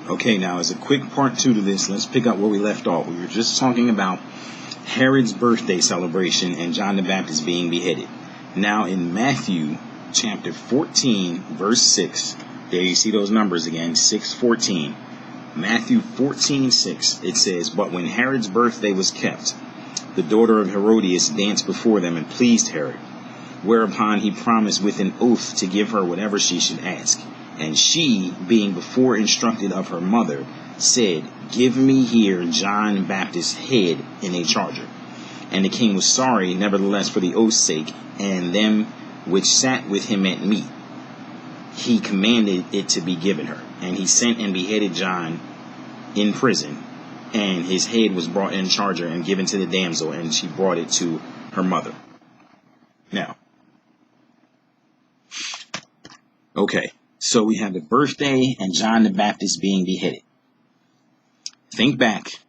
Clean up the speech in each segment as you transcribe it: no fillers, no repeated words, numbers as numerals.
Okay, now as a quick part two to this, let's pick up where we left off. We were just talking about Herod's birthday celebration and John the Baptist being beheaded. Now in Matthew chapter 14, verse 6, there you see those numbers again, 6:14. Matthew 14:6, it says, "But when Herod's birthday was kept, the daughter of Herodias danced before them and pleased Herod, whereupon he promised with an oath to give her whatever she should ask. And she, being before instructed of her mother, said, Give me here John Baptist's head in a charger. And the king was sorry, nevertheless, for the oath's sake, and them which sat with him at meat. He commanded it to be given her. And he sent and beheaded John in prison, and his head was brought in a charger and given to the damsel, and she brought it to her mother." Now, okay, so we have the birthday and John the Baptist being beheaded. Think back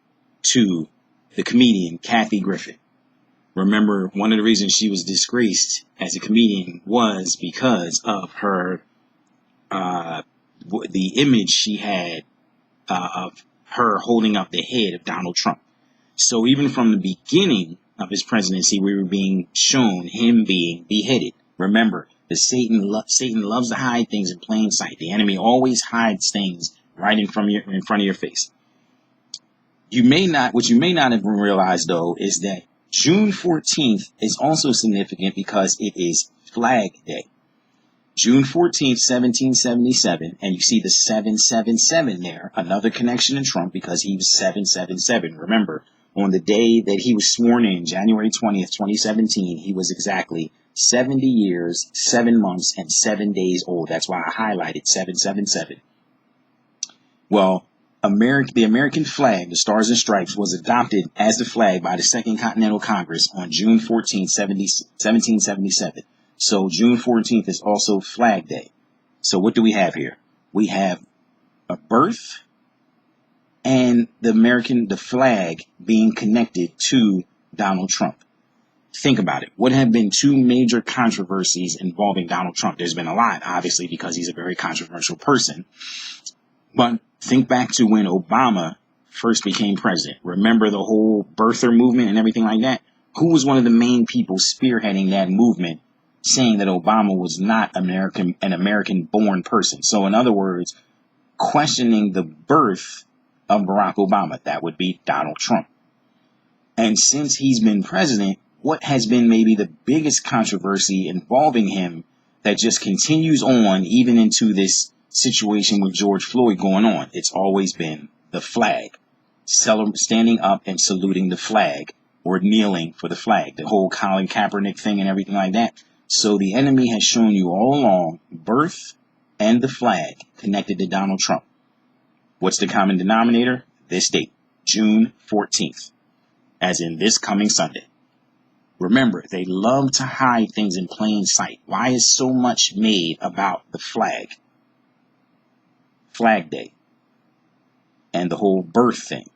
to the comedian Kathy Griffin. Remember, one of the reasons she was disgraced as a comedian was because of her, the image she had of her holding up the head of Donald Trump. So even from the beginning of his presidency, we were being shown him being beheaded. Remember, Satan loves to hide things in plain sight. The enemy always hides things right in front of your face. What you may not have realized though is that June 14th is also significant because it is Flag Day. June 14th, 1777, and you see the 777 there, another connection to Trump because he was 777. Remember, on the day that he was sworn in, January 20th, 2017, he was exactly 70 years, 7 months, and 7 days old. That's why I highlighted 777. Well, the American flag, the Stars and Stripes, was adopted as the flag by the Second Continental Congress on June 14th, 1777. So June 14th is also Flag Day. So what do we have here? We have a birth and the flag being connected to Donald Trump. Think about it. What have been two major controversies involving Donald Trump? There's been a lot, obviously, because he's a very controversial person. But think back to when Obama first became president. Remember the whole birther movement and everything like that? Who was one of the main people spearheading that movement, saying that Obama was not an American-born person? So in other words, questioning the birth of Barack Obama. That would be Donald Trump. And since he's been president, what has been maybe the biggest controversy involving him that just continues on even into this situation with George Floyd going on? It's always been the flag. Standing up and saluting the flag or kneeling for the flag. The whole Colin Kaepernick thing and everything like that. So the enemy has shown you all along birth and the flag connected to Donald Trump. What's the common denominator? This date, June 14th, as in this coming Sunday. Remember, they love to hide things in plain sight. Why is so much made about the flag? Flag Day. And the whole birth thing.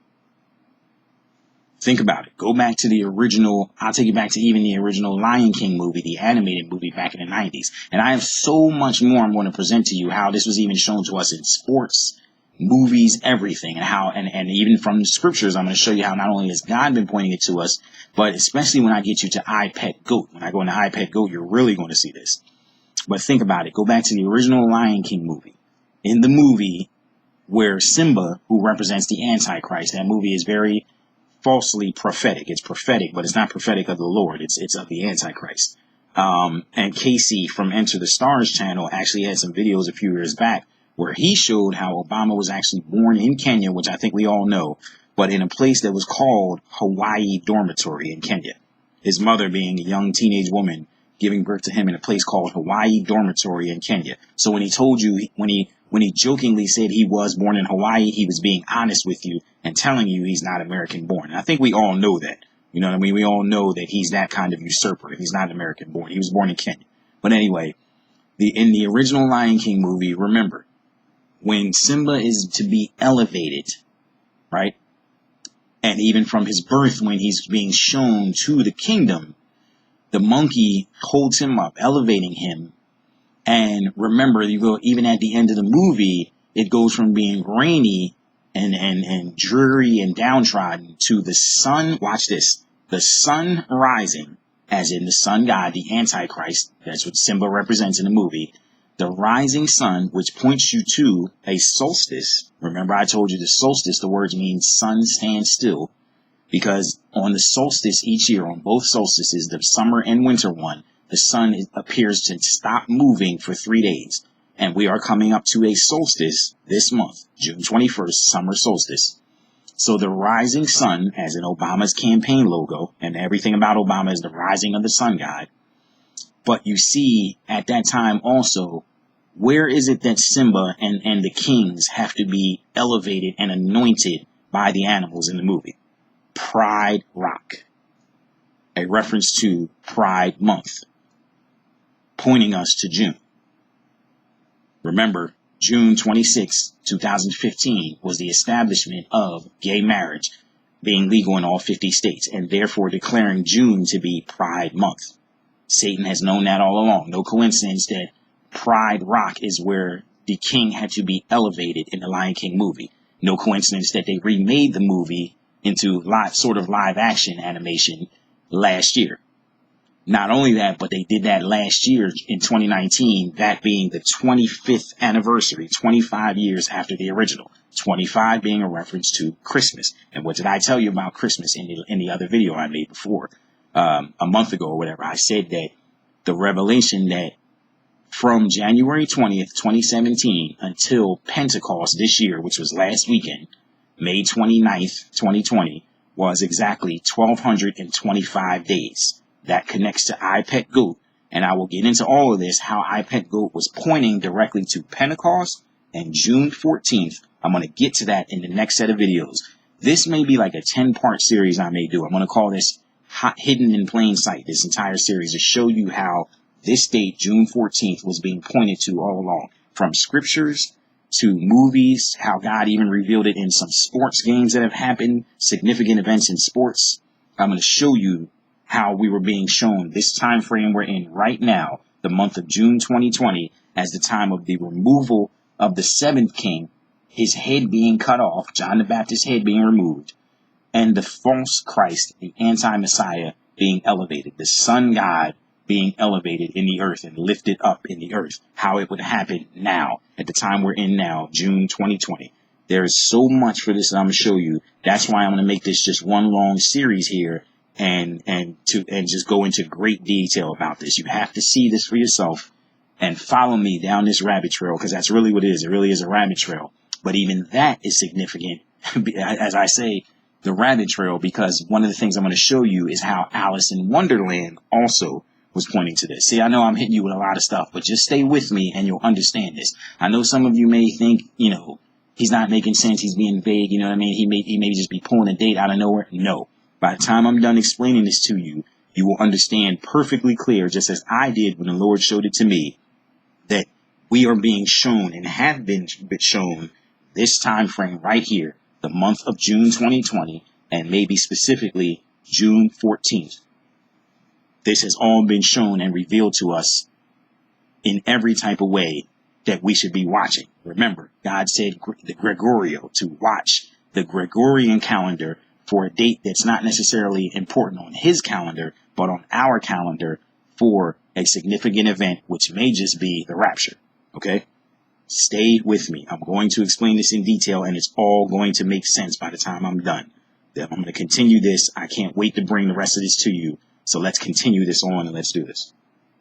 Think about it. Go back to the original. I'll take you back to even the original Lion King movie, the animated movie back in the 90s. And I have so much more I'm going to present to you how this was even shown to us in sports, movies, everything, and how, and even from the scriptures, I'm going to show you how not only has God been pointing it to us, but especially when I get you to I Pet Goat. When I go into I Pet Goat, you're really going to see this. But think about it. Go back to the original Lion King movie. In the movie where Simba, who represents the Antichrist, that movie is very falsely prophetic. It's prophetic, but it's not prophetic of the Lord. It's of the Antichrist. And Casey from Enter the Stars channel actually had some videos a few years back where he showed how Obama was actually born in Kenya, which I think we all know, but in a place that was called Hawaii Dormitory in Kenya. His mother being a young teenage woman giving birth to him in a place called Hawaii Dormitory in Kenya. So when he told you, when he jokingly said he was born in Hawaii, he was being honest with you and telling you he's not American born. And I think we all know that. You know what I mean? We all know that he's that kind of usurper. He's not American born. He was born in Kenya. But anyway, in the original Lion King movie, remember, when Simba is to be elevated, right? And even from his birth, when he's being shown to the kingdom, the monkey holds him up, elevating him. And remember, you go even at the end of the movie, It goes from being rainy and dreary and downtrodden to the sun. Watch this. The sun rising, as in the sun god, the Antichrist. That's what Simba represents in the movie. The rising sun, which points you to a solstice. Remember, I told you the solstice, the word means sun stands still. Because on the solstice each year, on both solstices, the summer and winter one, the sun appears to stop moving for 3 days. And we are coming up to a solstice this month, June 21st, summer solstice. So the rising sun, as in Obama's campaign logo, and everything about Obama is the rising of the sun god. But you see at that time also, where is it that Simba and the kings have to be elevated and anointed by the animals in the movie? Pride Rock, a reference to Pride Month, pointing us to June. Remember, June 26, 2015 was the establishment of gay marriage being legal in all 50 states, and therefore declaring June to be Pride Month. Satan has known that all along. No coincidence that Pride Rock is where the king had to be elevated in the Lion King movie. No coincidence that they remade the movie into live action animation last year. Not only that, but they did that last year in 2019, that being the 25th anniversary, 25 years after the original. 25 being a reference to Christmas. And what did I tell you about Christmas in the other video I made before, a month ago or whatever? I said that the revelation that from January 20th, 2017 until Pentecost this year, which was last weekend, May 29th, 2020, was exactly 1,225 days. That connects to iPet Goat, and I will get into all of this, how iPet Goat was pointing directly to Pentecost and June 14th. I'm going to get to that in the next set of videos. This may be like a 10-part series I may do. I'm going to call this Hidden in Plain Sight, this entire series, to show you how this date, June 14th, was being pointed to all along, from scriptures to movies, how God even revealed it in some sports games that have happened, significant events in sports. I'm going to show you how we were being shown this time frame we're in right now, the month of June 2020, as the time of the removal of the seventh king, his head being cut off, John the Baptist's head being removed, and the false Christ, the anti-Messiah, being elevated, the sun god being elevated in the earth and lifted up in the earth, how it would happen now, at the time we're in now, June 2020. There is so much for this that I'm going to show you. That's why I'm going to make this just one long series here, and just go into great detail about this. You have to see this for yourself and follow me down this rabbit trail, because that's really what it is. It really is a rabbit trail. But even that is significant, as I say, the rabbit trail, because one of the things I'm going to show you is how Alice in Wonderland also was pointing to this. See, I know I'm hitting you with a lot of stuff, but just stay with me and you'll understand this. I know some of you may think, he's not making sense. He's being vague. You know what I mean? He may just be pulling a date out of nowhere. No. By the time I'm done explaining this to you, you will understand perfectly clear, just as I did when the Lord showed it to me, that we are being shown and have been shown this time frame right here, the month of June 2020, and maybe specifically June 14th. This has all been shown and revealed to us in every type of way that we should be watching. Remember, God said the Gregorio, to watch the Gregorian calendar for a date that's not necessarily important on his calendar, but on our calendar for a significant event, which may just be the rapture. Okay? Stay with me. I'm going to explain this in detail, and it's all going to make sense by the time I'm done. I'm going to continue this. I can't wait to bring the rest of this to you. So let's continue this on and let's do this.